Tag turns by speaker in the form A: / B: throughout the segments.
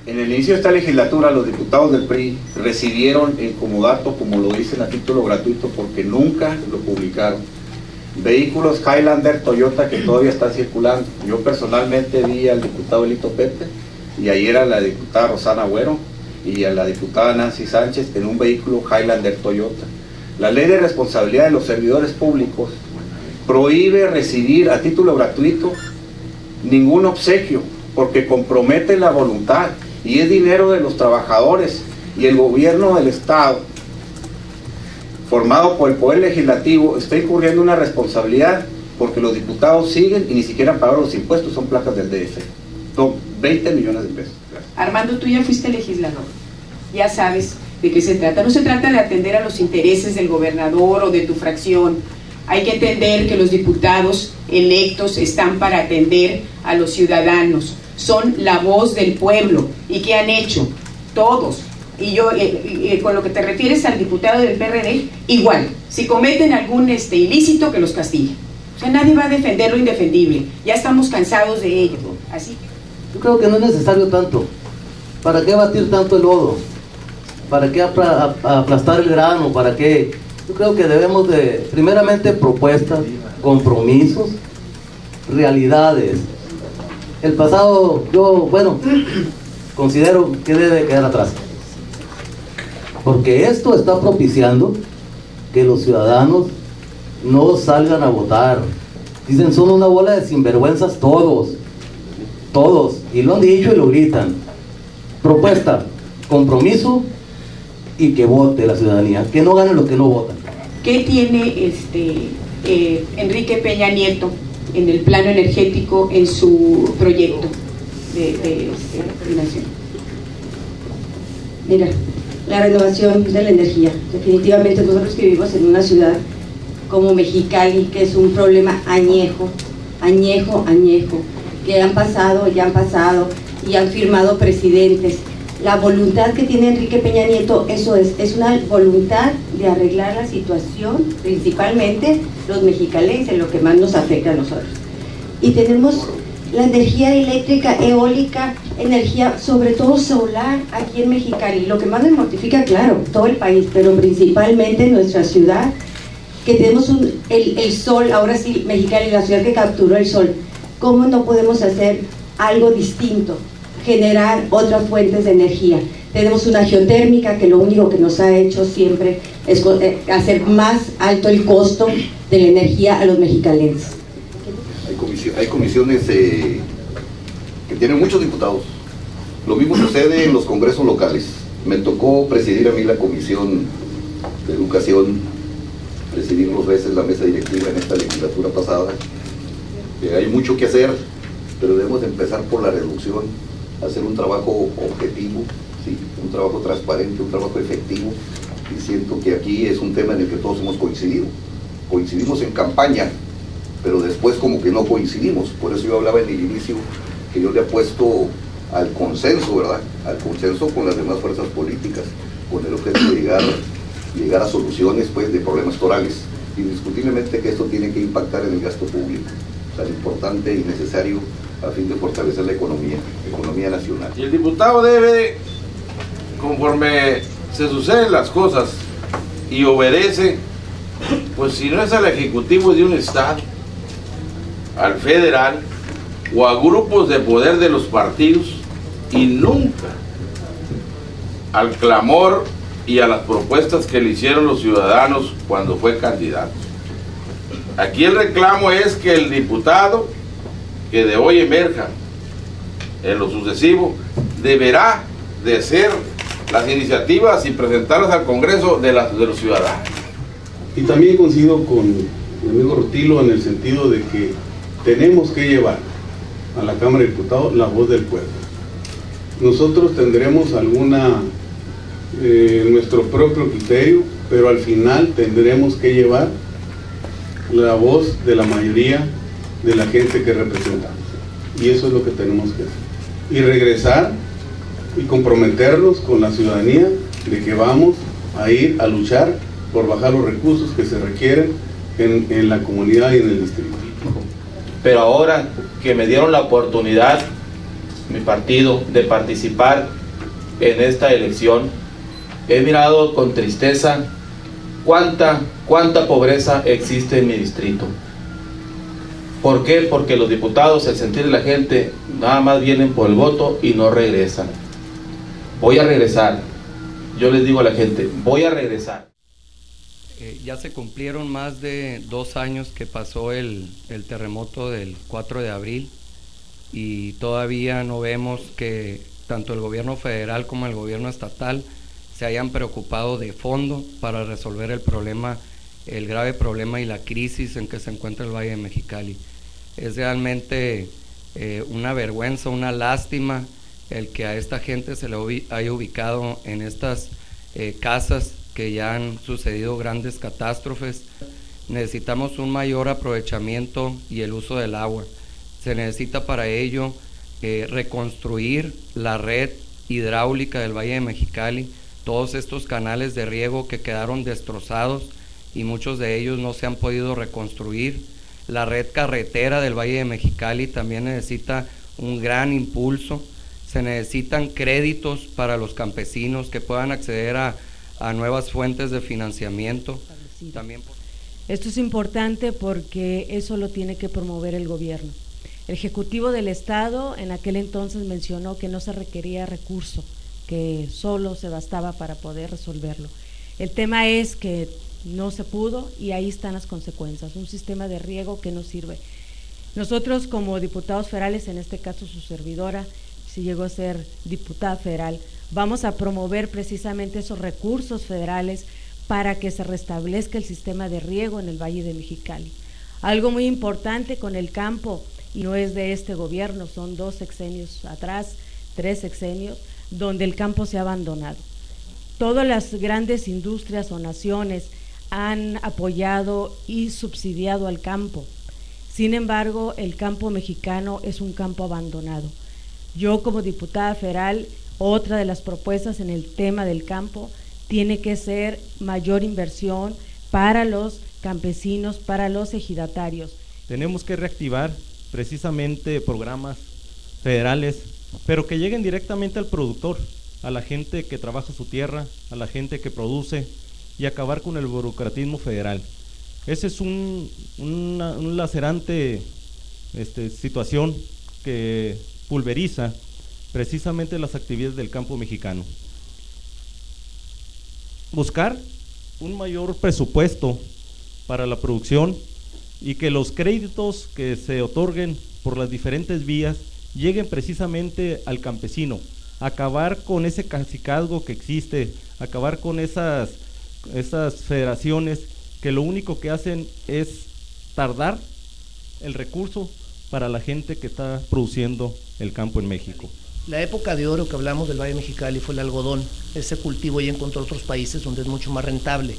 A: En el inicio de esta legislatura, los diputados del PRI recibieron el comodato, como lo dicen, a título gratuito, porque nunca lo publicaron. Vehículos Highlander Toyota que todavía están circulando. Yo personalmente vi al diputado Elito Pepe, y ayer a la diputada Rosana Agüero y a la diputada Nancy Sánchez en un vehículo Highlander Toyota. La ley de responsabilidad de los servidores públicos prohíbe recibir a título gratuito ningún obsequio, porque compromete la voluntad y es dinero de los trabajadores, y el gobierno del Estado, formado por el Poder Legislativo, está incurriendo una responsabilidad porque los diputados siguen y ni siquiera pagaron los impuestos, son placas del DF. Son 20 millones de pesos. Gracias.
B: Armando, tú ya fuiste legislador, ya sabes de qué se trata. No se trata de atender a los intereses del gobernador o de tu fracción. Hay que entender que los diputados electos están para atender a los ciudadanos. Son la voz del pueblo. ¿Y qué han hecho? Todos. Y yo, con lo que te refieres al diputado del PRD, igual. Si cometen algún ilícito, que los castigue. O sea, nadie va a defender lo indefendible. Ya estamos cansados de ello. Así.
C: Yo creo que no es necesario tanto. ¿Para qué batir tanto el lodo? ¿Para qué aplastar el grano? ¿Para qué? Yo creo que debemos de, primeramente, propuestas, compromisos, realidades. El pasado, yo, bueno, considero que debe quedar atrás. Porque esto está propiciando que los ciudadanos no salgan a votar. Dicen, son una bola de sinvergüenzas todos, y lo han dicho y lo gritan. Propuesta, compromiso y que vote la ciudadanía, que no ganen los que no votan.
B: ¿Qué tiene Enrique Peña Nieto en el plano energético en su proyecto de nación?
D: Mira, la renovación de la energía. Definitivamente nosotros que vivimos en una ciudad como Mexicali, que es un problema añejo, que han pasado y han firmado presidentes. La voluntad que tiene Enrique Peña Nieto, eso es una voluntad de arreglar la situación, principalmente los mexicalenses, lo que más nos afecta a nosotros. Y tenemos la energía eléctrica, eólica, energía sobre todo solar aquí en Mexicali. Lo que más nos mortifica, claro, todo el país, pero principalmente nuestra ciudad, que tenemos el sol, ahora sí, Mexicali, la ciudad que capturó el sol. ¿Cómo no podemos hacer algo distinto? Generar otras fuentes de energía. Tenemos una geotérmica que lo único que nos ha hecho siempre es hacer más alto el costo de la energía a los mexicalenses.
E: Hay comisiones que tienen muchos diputados. Lo mismo sucede en los congresos locales. Me tocó presidir a mí la comisión de educación, presidir 2 veces la mesa directiva en esta legislatura pasada. Hay mucho que hacer, pero debemos de empezar por la reducción, hacer un trabajo objetivo, ¿sí? Un trabajo transparente, un trabajo efectivo, y siento que aquí es un tema en el que todos hemos coincidido. Coincidimos en campaña, pero después como que no coincidimos. Por eso yo hablaba en el inicio que yo le apuesto al consenso, ¿verdad? Al consenso con las demás fuerzas políticas, con el objetivo de llegar a soluciones, pues, de problemas torales. Indiscutiblemente que esto tiene que impactar en el gasto público, tan importante y necesario a fin de fortalecer la economía nacional.
F: Y el diputado debe, conforme se suceden las cosas y obedece, pues si no es al ejecutivo de un estado, al federal o a grupos de poder de los partidos, y nunca al clamor y a las propuestas que le hicieron los ciudadanos cuando fue candidato. Aquí el reclamo es que el diputado que de hoy emerja en lo sucesivo deberá de hacer las iniciativas y presentarlas al Congreso de los ciudadanos.
G: Y también coincido con mi amigo Rutilo en el sentido de que tenemos que llevar a la Cámara de Diputados la voz del pueblo. Nosotros tendremos nuestro propio criterio, pero al final tendremos que llevar la voz de la mayoría de la gente que representamos, y eso es lo que tenemos que hacer, y regresar y comprometernos con la ciudadanía de que vamos a ir a luchar por bajar los recursos que se requieren en la comunidad y en el distrito.
H: Pero ahora que me dieron la oportunidad, mi partido, de participar en esta elección, he mirado con tristeza cuánta pobreza existe en mi distrito. ¿Por qué? Porque los diputados, el sentir de la gente, nada más vienen por el voto y no regresan. Voy a regresar. Yo les digo a la gente, voy a regresar.
I: Ya se cumplieron más de 2 años que pasó el terremoto del 4 de abril y todavía no vemos que tanto el gobierno federal como el gobierno estatal se hayan preocupado de fondo para resolver el problema, el grave problema y la crisis en que se encuentra el Valle de Mexicali. Es realmente una vergüenza, una lástima el que a esta gente se le haya ubicado en estas casas que ya han sucedido grandes catástrofes. Necesitamos un mayor aprovechamiento y el uso del agua. Se necesita para ello reconstruir la red hidráulica del Valle de Mexicali, todos estos canales de riego que quedaron destrozados y muchos de ellos no se han podido reconstruir. La red carretera del Valle de Mexicali también necesita un gran impulso. Se necesitan créditos para los campesinos que puedan acceder a nuevas fuentes de financiamiento. También
J: esto es importante porque eso lo tiene que promover el gobierno. El Ejecutivo del Estado en aquel entonces mencionó que no se requería recurso, que solo se bastaba para poder resolverlo. El tema es que no se pudo y ahí están las consecuencias, un sistema de riego que no sirve. Nosotros como diputados federales, en este caso su servidora, si llegó a ser diputada federal, vamos a promover precisamente esos recursos federales para que se restablezca el sistema de riego en el Valle de Mexicali. Algo muy importante con el campo, y no es de este gobierno, son 2 sexenios atrás, 3 sexenios, donde el campo se ha abandonado. Todas las grandes industrias o naciones han apoyado y subsidiado al campo. Sin embargo, el campo mexicano es un campo abandonado. Yo como diputada federal, otra de las propuestas en el tema del campo tiene que ser mayor inversión para los campesinos, para los ejidatarios.
K: Tenemos que reactivar precisamente programas federales, pero que lleguen directamente al productor, a la gente que trabaja su tierra, a la gente que produce, y acabar con el burocratismo federal. Esa es una lacerante situación que pulveriza precisamente las actividades del campo mexicano. Buscar un mayor presupuesto para la producción y que los créditos que se otorguen por las diferentes vías lleguen precisamente al campesino, acabar con ese cacicazgo que existe, acabar con esas federaciones que lo único que hacen es tardar el recurso para la gente que está produciendo el campo en México.
L: La época de oro que hablamos del Valle de Mexicali fue el algodón. Ese cultivo ya encontró otros países donde es mucho más rentable.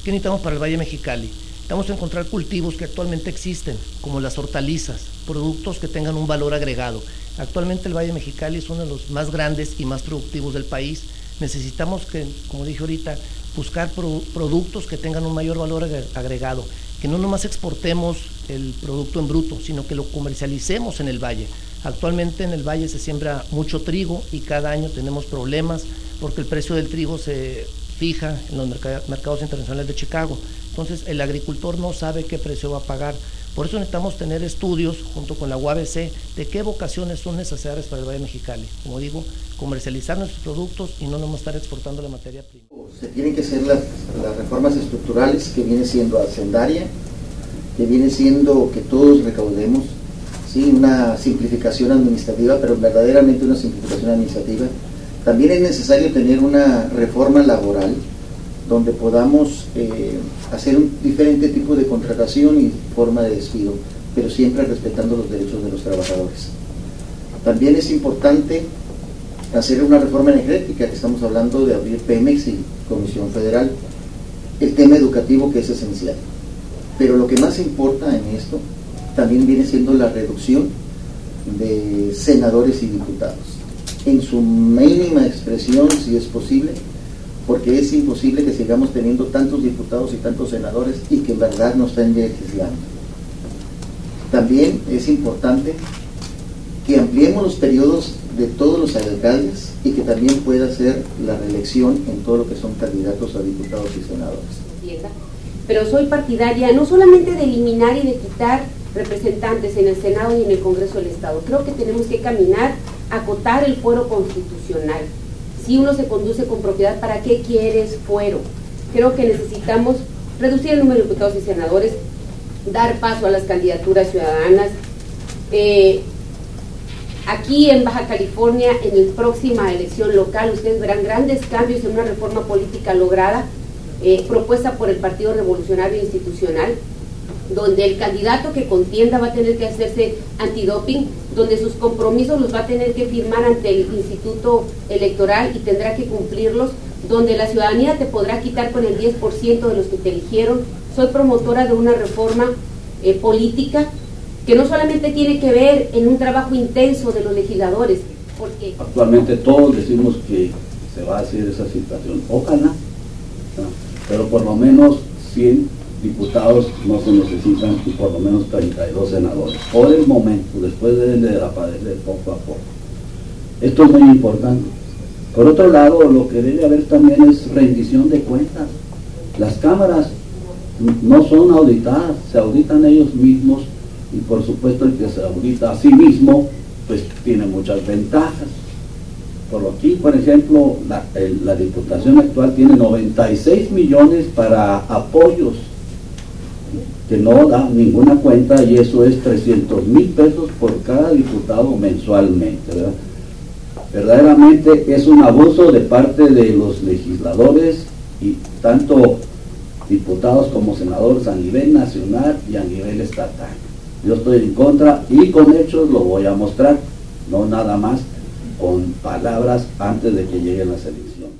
L: ¿Qué necesitamos para el Valle de Mexicali? Necesitamos encontrar cultivos que actualmente existen, como las hortalizas, productos que tengan un valor agregado. Actualmente el Valle de Mexicali es uno de los más grandes y más productivos del país. Necesitamos que, como dije ahorita, buscar productos que tengan un mayor valor agregado, que no nomás exportemos el producto en bruto, sino que lo comercialicemos en el valle. Actualmente en el valle se siembra mucho trigo y cada año tenemos problemas porque el precio del trigo se fija en los mercados internacionales de Chicago. Entonces el agricultor no sabe qué precio va a pagar. Por eso necesitamos tener estudios junto con la UABC de qué vocaciones son necesarias para el Valle de Mexicali. Como digo, comercializar nuestros productos y no nomás estar exportando la materia prima.
M: Se tienen que hacer las reformas estructurales que viene siendo hacendaria, que viene siendo que todos recaudemos, ¿sí? Una simplificación administrativa, pero verdaderamente una simplificación administrativa. También es necesario tener una reforma laboral donde podamos hacer un diferente tipo de contratación y forma de despido, pero siempre respetando los derechos de los trabajadores. También es importante hacer una reforma energética, que estamos hablando de abrir Pemex y Comisión Federal, el tema educativo que es esencial. Pero lo que más importa en esto también viene siendo la reducción de senadores y diputados, en su mínima expresión si es posible, porque es imposible que sigamos teniendo tantos diputados y tantos senadores y que en verdad no estén legislando. También es importante que ampliemos los periodos de todos los alcaldes y que también pueda hacer la reelección en todo lo que son candidatos a diputados y senadores.
N: Pero soy partidaria no solamente de eliminar y de quitar representantes en el Senado y en el Congreso del Estado. Creo que tenemos que caminar, acotar el fuero constitucional. Si uno se conduce con propiedad, ¿para qué quieres fuero? Creo que necesitamos reducir el número de diputados y senadores, dar paso a las candidaturas ciudadanas. Aquí en Baja California, en la próxima elección local, ustedes verán grandes cambios en una reforma política lograda, propuesta por el Partido Revolucionario Institucional, donde el candidato que contienda va a tener que hacerse antidoping, donde sus compromisos los va a tener que firmar ante el Instituto Electoral y tendrá que cumplirlos, donde la ciudadanía te podrá quitar con el 10% de los que te eligieron. Soy promotora de una reforma política que no solamente tiene que ver en un trabajo intenso de los legisladores, porque
O: actualmente todos decimos que se va a hacer esa situación, ojalá, ¿no? Pero por lo menos 100 diputados no se necesitan y por lo menos 32 senadores, por el momento, después de desaparecer poco a poco. Esto es muy importante. Por otro lado, lo que debe haber también es rendición de cuentas. Las cámaras no son auditadas, se auditan ellos mismos y por supuesto el que se audita a sí mismo pues tiene muchas ventajas. Por aquí, por ejemplo, la diputación actual tiene 96 millones para apoyos que no da ninguna cuenta y eso es 300,000 pesos por cada diputado mensualmente, ¿verdad? Verdaderamente es un abuso de parte de los legisladores y tanto diputados como senadores a nivel nacional y a nivel estatal. Yo estoy en contra y con hechos lo voy a mostrar, no nada más con palabras antes de que lleguen las elecciones.